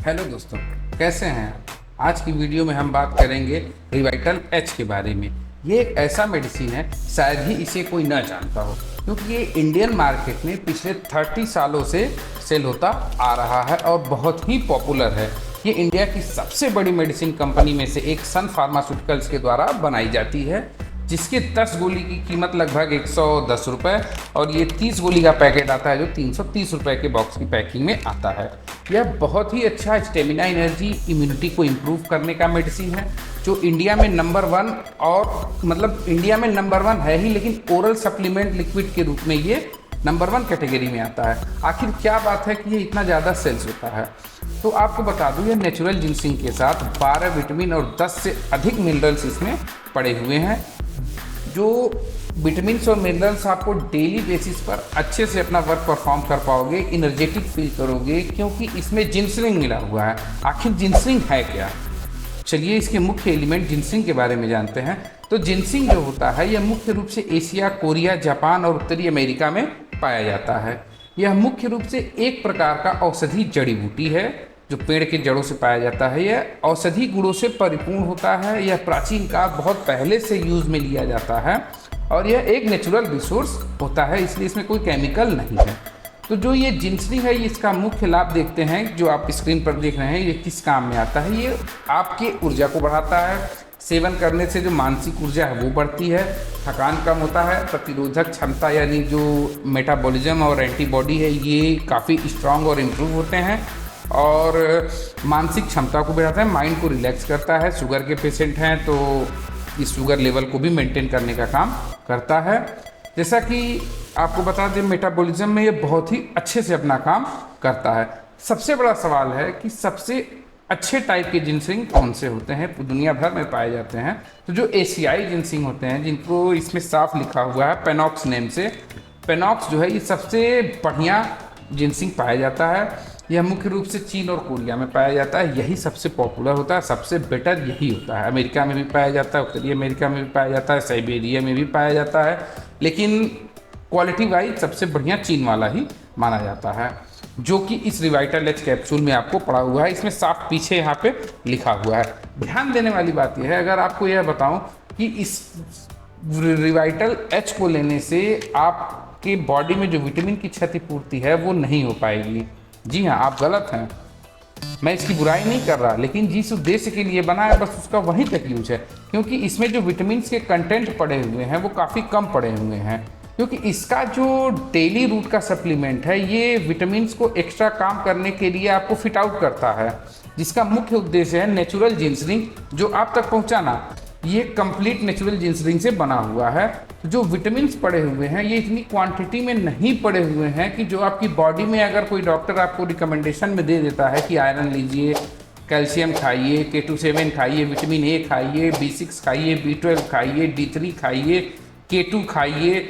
Hello दोस्तों, कैसे हैं आप? आज की वीडियो में हम बात करेंगे रिवाइटल एच के बारे में। ये एक ऐसा मेडिसिन है, शायद ही इसे कोई न जानता हो, क्योंकि ये इंडियन मार्केट में पिछले 30 सालों से सेल होता आ रहा है और बहुत ही पॉपुलर है। ये इंडिया की सबसे बड़ी मेडिसिन कंपनी में से एक सन फार्मास्यूटिकल्स के द्वारा बनाई जाती है, जिसके 10 गोली की कीमत लगभग 110 रुपये और ये 30 गोली का पैकेट आता है जो 330 रुपये के बॉक्स की पैकिंग में आता है। यह बहुत ही अच्छा स्टेमिना, एनर्जी, इम्यूनिटी को इम्प्रूव करने का मेडिसिन है, जो इंडिया में नंबर 1 और इंडिया में नंबर 1 है ही, लेकिन ओरल सप्लीमेंट लिक्विड के रूप में ये नंबर 1 कैटेगरी में आता है। आखिर क्या बात है कि ये इतना ज़्यादा सेल्स होता है? तो आपको बता दूं, ये नेचुरल जिंसिंग के साथ 12 विटामिन और 10 से अधिक मिनरल्स इसमें पड़े हुए हैं, जो विटामिन्स और मिनरल्स आपको डेली बेसिस पर अच्छे से अपना वर्क परफॉर्म कर पाओगे, एनर्जेटिक फील करोगे, क्योंकि इसमें जिंसरिंग मिला हुआ है। आखिर जिंसरिंग है क्या? चलिए इसके मुख्य एलिमेंट जिंसरिंग के बारे में जानते हैं। तो जिंसरिंग जो होता है यह मुख्य रूप से एशिया, कोरिया, जापान और उत्तरी अमेरिका में पाया जाता है। यह मुख्य रूप से एक प्रकार का औषधि जड़ी बूटी है जो पेड़ के जड़ों से पाया जाता है। यह औषधि गुणों से परिपूर्ण होता है। यह प्राचीन काल बहुत पहले से यूज में लिया जाता है और यह एक नेचुरल रिसोर्स होता है, इसलिए इसमें कोई केमिकल नहीं है। तो जो ये जिंसरिंग है, इसका मुख्य लाभ देखते हैं जो आप स्क्रीन पर देख रहे हैं। ये किस काम में आता है? ये आपकी ऊर्जा को बढ़ाता है। सेवन करने से जो मानसिक ऊर्जा है वो बढ़ती है, थकान कम होता है, प्रतिरोधक क्षमता यानी जो मेटाबॉलिज्म और एंटीबॉडी है ये काफ़ी स्ट्रांग और इम्प्रूव होते हैं, और मानसिक क्षमता को बढ़ाता है, माइंड को रिलैक्स करता है। शुगर के पेशेंट हैं तो इस शुगर लेवल को भी मेंटेन करने का काम करता है। जैसा कि आपको बता दें, मेटाबॉलिज्म में ये बहुत ही अच्छे से अपना काम करता है। सबसे बड़ा सवाल है कि सबसे अच्छे टाइप के जिंसरिंग कौन से होते हैं? दुनिया भर में पाए जाते हैं। तो जो एशियाई जिंसरिंग होते हैं, जिनको इसमें साफ लिखा हुआ है पेनॉक्स नेम से, पेनॉक्स जो है ये सबसे बढ़िया जिंसरिंग पाया जाता है। यह मुख्य रूप से चीन और कोरिया में पाया जाता है। यही सबसे पॉपुलर होता है, सबसे बेटर यही होता है। अमेरिका में भी पाया जाता है, उत्तरी अमेरिका में भी पाया जाता है, साइबेरिया में भी पाया जाता है, लेकिन क्वालिटी वाइज सबसे बढ़िया चीन वाला ही माना जाता है, जो कि इस रिवाइटल एच कैप्सूल में आपको पड़ा हुआ है। इसमें साफ पीछे यहाँ पे लिखा हुआ है। ध्यान देने वाली बात यह है, अगर आपको यह बताऊं कि इस रिवाइटल एच को लेने से आपके बॉडी में जो विटामिन की क्षतिपूर्ति है वो नहीं हो पाएगी। जी हाँ, आप गलत हैं। मैं इसकी बुराई नहीं कर रहा, लेकिन जिस उद्देश्य के लिए बना है बस उसका वहीं तक यूज है, क्योंकि इसमें जो विटामिन के कंटेंट पड़े हुए हैं वो काफ़ी कम पड़े हुए हैं। क्योंकि इसका जो डेली रूट का सप्लीमेंट है ये विटामिन को एक्स्ट्रा काम करने के लिए आपको फिट आउट करता है, जिसका मुख्य उद्देश्य है नेचुरल जिंसरिंग जो आप तक पहुंचाना। ये कंप्लीट नेचुरल जिंसरिंग से बना हुआ है। जो विटामिन पड़े हुए हैं ये इतनी क्वांटिटी में नहीं पड़े हुए हैं कि जो आपकी बॉडी में, अगर कोई डॉक्टर आपको रिकमेंडेशन में दे देता है कि आयरन लीजिए, कैल्शियम खाइए, K27 खाइए, विटामिन ए खाइए, B6 खाइए, B12 खाइए, D3 खाइए, K2 खाइए,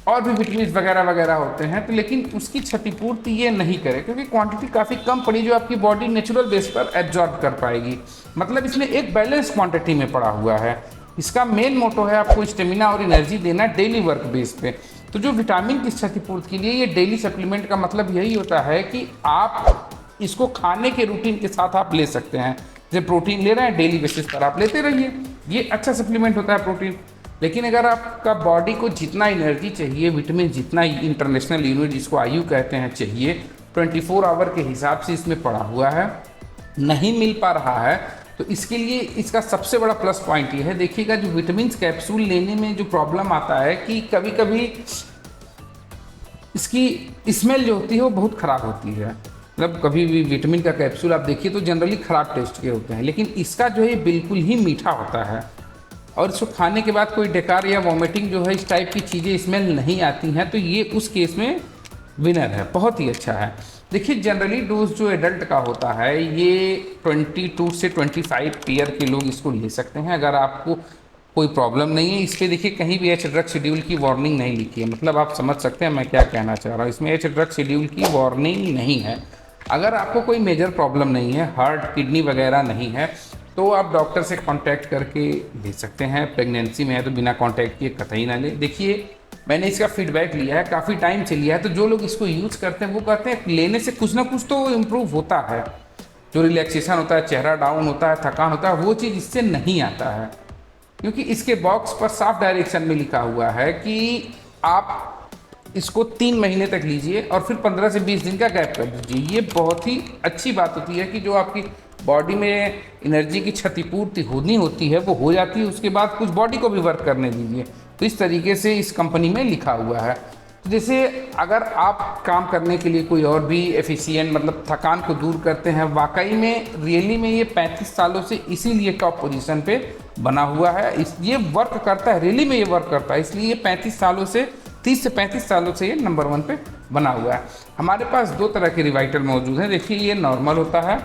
और भी विटामिन वगैरह वगैरह होते हैं, तो लेकिन उसकी क्षतिपूर्ति ये नहीं करे, क्योंकि क्वांटिटी काफ़ी कम पड़ी जो आपकी बॉडी नेचुरल बेस पर एब्जॉर्ब कर पाएगी। मतलब इसमें एक बैलेंस क्वांटिटी में पड़ा हुआ है। इसका मेन मोटो है आपको स्टेमिना और एनर्जी देना डेली वर्क बेस पे। तो जो विटामिन की क्षतिपूर्ति के लिए ये डेली सप्लीमेंट का मतलब यही होता है कि आप इसको खाने के रूटीन के साथ आप ले सकते हैं। जैसे प्रोटीन ले रहे हैं, डेली बेसिस पर आप लेते रहिए, ये अच्छा सप्लीमेंट होता है प्रोटीन। लेकिन अगर आपका बॉडी को जितना एनर्जी चाहिए, विटामिन जितना इंटरनेशनल यूनिट जिसको आयु कहते हैं चाहिए, 24 आवर के हिसाब से इसमें पड़ा हुआ है, नहीं मिल पा रहा है, तो इसके लिए इसका सबसे बड़ा प्लस पॉइंट ये है। देखिएगा, जो विटामिन कैप्सूल लेने में जो प्रॉब्लम आता है कि कभी कभी इसकी स्मेल जो होती है वो बहुत ख़राब होती है। मतलब कभी भी विटामिन का कैप्सूल आप देखिए तो जनरली ख़राब टेस्ट के होते हैं, लेकिन इसका जो है बिल्कुल ही मीठा होता है और इसको खाने के बाद कोई डकार या वॉमिटिंग जो है इस टाइप की चीज़ें स्मेल नहीं आती हैं, तो ये उस केस में विनर है, बहुत ही अच्छा है। देखिए, जनरली डोज जो एडल्ट का होता है ये 22 से 25 ईयर के लोग इसको ले सकते हैं, अगर आपको कोई प्रॉब्लम नहीं है। इस पर देखिए कहीं भी एच ड्रग शेड्यूल की वार्निंग नहीं लिखी है, मतलब आप समझ सकते हैं मैं क्या कहना चाह रहा हूँ। इसमें एच ड्रग शेड्यूल की वार्निंग नहीं है। अगर आपको कोई मेजर प्रॉब्लम नहीं है, हार्ट, किडनी वगैरह नहीं है, तो आप डॉक्टर से कांटेक्ट करके ले सकते हैं। प्रेगनेंसी में है तो बिना कांटेक्ट किए कतई ना ले। देखिए, मैंने इसका फीडबैक लिया है, काफ़ी टाइम से लिया है, तो जो लोग इसको यूज़ करते हैं वो कहते हैं लेने से कुछ ना कुछ तो इम्प्रूव होता है। जो रिलैक्सेशन होता है, चेहरा डाउन होता है, थकान होता है, वो चीज़ इससे नहीं आता है। क्योंकि इसके बॉक्स पर साफ डायरेक्शन में लिखा हुआ है कि आप इसको 3 महीने तक लीजिए और फिर 15 से 20 दिन का गैप कर दीजिए। ये बहुत ही अच्छी बात होती है कि जो आपकी बॉडी में एनर्जी की क्षतिपूर्ति होनी होती है वो हो जाती है, उसके बाद कुछ बॉडी को भी वर्क करने दीजिए। तो इस तरीके से इस कंपनी में लिखा हुआ है। तो जैसे अगर आप काम करने के लिए कोई और भी एफिशिएंट मतलब थकान को दूर करते हैं, वाकई में रियली में ये 35 सालों से इसीलिए टॉप पोजीशन पे बना हुआ है। ये वर्क करता है, रियली में ये वर्क करता है, इसलिए ये 35 सालों से 30 से 35 सालों से ये नंबर 1 पे बना हुआ है। हमारे पास 2 तरह के रिवाइटल मौजूद हैं। देखिए ये नॉर्मल होता है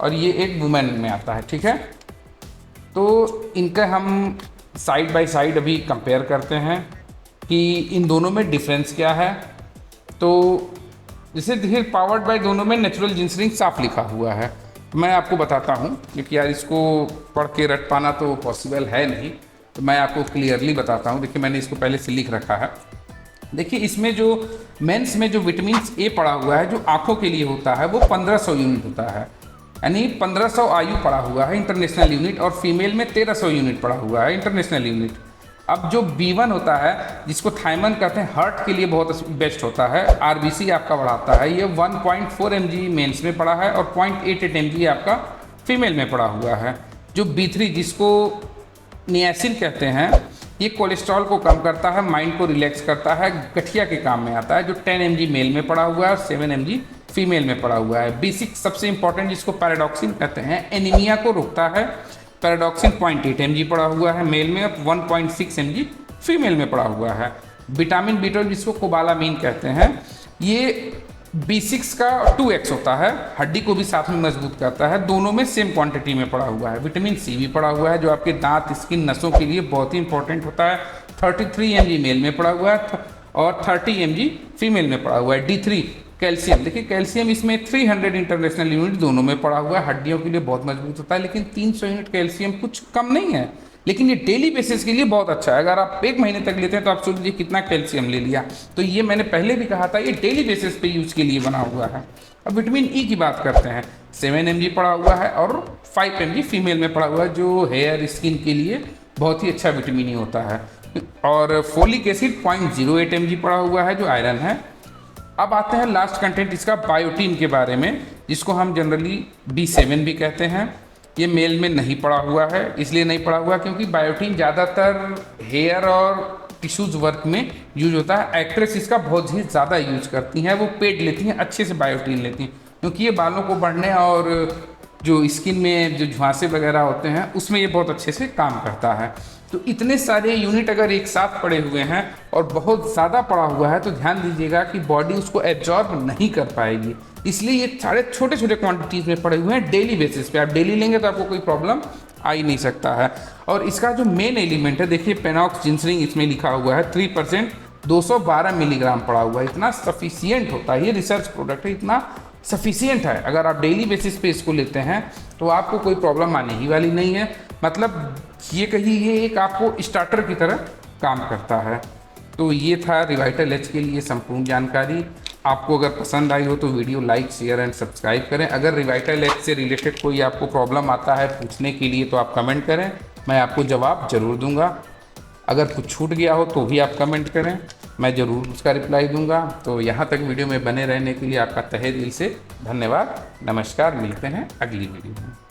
और ये एक वुमेन में आता है, ठीक है। तो इनका हम साइड बाय साइड अभी कंपेयर करते हैं कि इन दोनों में डिफरेंस क्या है। तो जैसे देखिए पावर्ड बाय दोनों में नेचुरल जिंसरिंग साफ लिखा हुआ है। मैं आपको बताता हूँ क्योंकि यार इसको पढ़ के रट पाना तो पॉसिबल है नहीं, तो मैं आपको क्लियरली बताता हूँ। देखिए मैंने इसको पहले से लिख रखा है। देखिए इसमें जो मेंस में जो विटामिन ए पड़ा हुआ है जो आँखों के लिए होता है वो 1500 यूनिट होता है, यानी 1500 आयु पड़ा हुआ है इंटरनेशनल यूनिट, और फीमेल में 1300 यूनिट पड़ा हुआ है इंटरनेशनल यूनिट। अब जो B1 होता है जिसको थायमन कहते हैं, हार्ट के लिए बहुत बेस्ट होता है, RBC आपका बढ़ाता है, ये 1.4 mg मेंस में पड़ा है और 0.88 mg आपका फीमेल में पड़ा हुआ है। जो B3 जिसको नियासिन कहते हैं, ये कोलेस्ट्रॉल को कम करता है, माइंड को रिलैक्स करता है, गठिया के काम में आता है, जो 10 mg मेल में पड़ा हुआ है और 7 mg फीमेल में पड़ा हुआ है। B6 सबसे इंपॉर्टेंट जिसको पैराडॉक्सिन कहते हैं, एनीमिया को रोकता है, पैराडॉक्सिन 0.8 mg पड़ा हुआ है मेल में, 1.6 mg फीमेल में पड़ा हुआ है। विटामिन B12 जिसको कोबालामीन कहते हैं, ये B6 का 2x होता है, हड्डी को भी साथ में मजबूत करता है, दोनों में सेम क्वांटिटी में पड़ा हुआ है। विटामिन C भी पड़ा हुआ है जो आपके दांत, स्किन, नसों के लिए बहुत ही इंपॉर्टेंट होता है, 33 mg मेल में पड़ा हुआ है और 30 mg फीमेल में पड़ा हुआ है। D3 कैल्शियम, देखिए कैल्शियम इसमें 300 इंटरनेशनल यूनिट दोनों में पड़ा हुआ है, हड्डियों के लिए बहुत मजबूत होता है। लेकिन 300 यूनिट कैल्शियम कुछ कम नहीं है, लेकिन ये डेली बेसिस के लिए बहुत अच्छा है। अगर आप 1 महीने तक लेते हैं तो आप सोच लीजिए कितना कैल्शियम ले लिया। तो ये मैंने पहले भी कहा था, ये डेली बेसिस पे यूज के लिए बना हुआ है। अब विटामिन ई की बात करते हैं, 7 mg पड़ा हुआ है और 5 mg फीमेल में पड़ा हुआ है, जो हेयर स्किन के लिए बहुत ही अच्छा विटामिन ई होता है। और फोलिक एसिड 0.08 mg पड़ा हुआ है जो आयरन है। अब आते हैं लास्ट कंटेंट इसका बायोटीन के बारे में, जिसको हम जनरली B7 भी कहते हैं। ये मेल में नहीं पड़ा हुआ है, इसलिए नहीं पड़ा हुआ क्योंकि बायोटीन ज़्यादातर हेयर और टिश्यूज़ वर्क में यूज होता है। एक्ट्रेस इसका बहुत ही ज़्यादा यूज करती हैं, वो पेड लेती हैं, अच्छे से बायोटीन लेती हैं, क्योंकि ये बालों को बढ़ने और जो स्किन में जो झुआंसे वगैरह होते हैं उसमें ये बहुत अच्छे से काम करता है। तो इतने सारे यूनिट अगर एक साथ पड़े हुए हैं और बहुत ज़्यादा पड़ा हुआ है तो ध्यान दीजिएगा कि बॉडी उसको एब्जॉर्ब नहीं कर पाएगी, इसलिए ये सारे छोटे छोटे क्वांटिटीज़ में पड़े हुए हैं। डेली बेसिस पे आप डेली लेंगे तो आपको कोई प्रॉब्लम आ ही नहीं सकता है। और इसका जो मेन एलिमेंट है, देखिए पेनॉक्स जिंसरिंग इसमें लिखा हुआ है, 3% 212 मिलीग्राम पड़ा हुआ है, इतना सफिशियंट होता है। ये रिसर्च प्रोडक्ट है, इतना सफिशियंट है। अगर आप डेली बेसिस पे इसको लेते हैं तो आपको कोई प्रॉब्लम आने ही वाली नहीं है। मतलब ये कहिए ये एक आपको स्टार्टर की तरह काम करता है। तो ये था रिवाइटल एच के लिए संपूर्ण जानकारी। आपको अगर पसंद आई हो तो video like, share and subscribe करें। अगर रिवाइटल एच से रिलेटेड कोई आपको प्रॉब्लम आता है पूछने के लिए तो आप कमेंट करें, मैं आपको जवाब ज़रूर दूंगा। अगर कुछ छूट गया हो तो भी आप कमेंट करें, मैं ज़रूर उसका रिप्लाई दूंगा। तो यहाँ तक वीडियो में बने रहने के लिए आपका तहे दिल से धन्यवाद। नमस्कार, मिलते हैं अगली वीडियो में।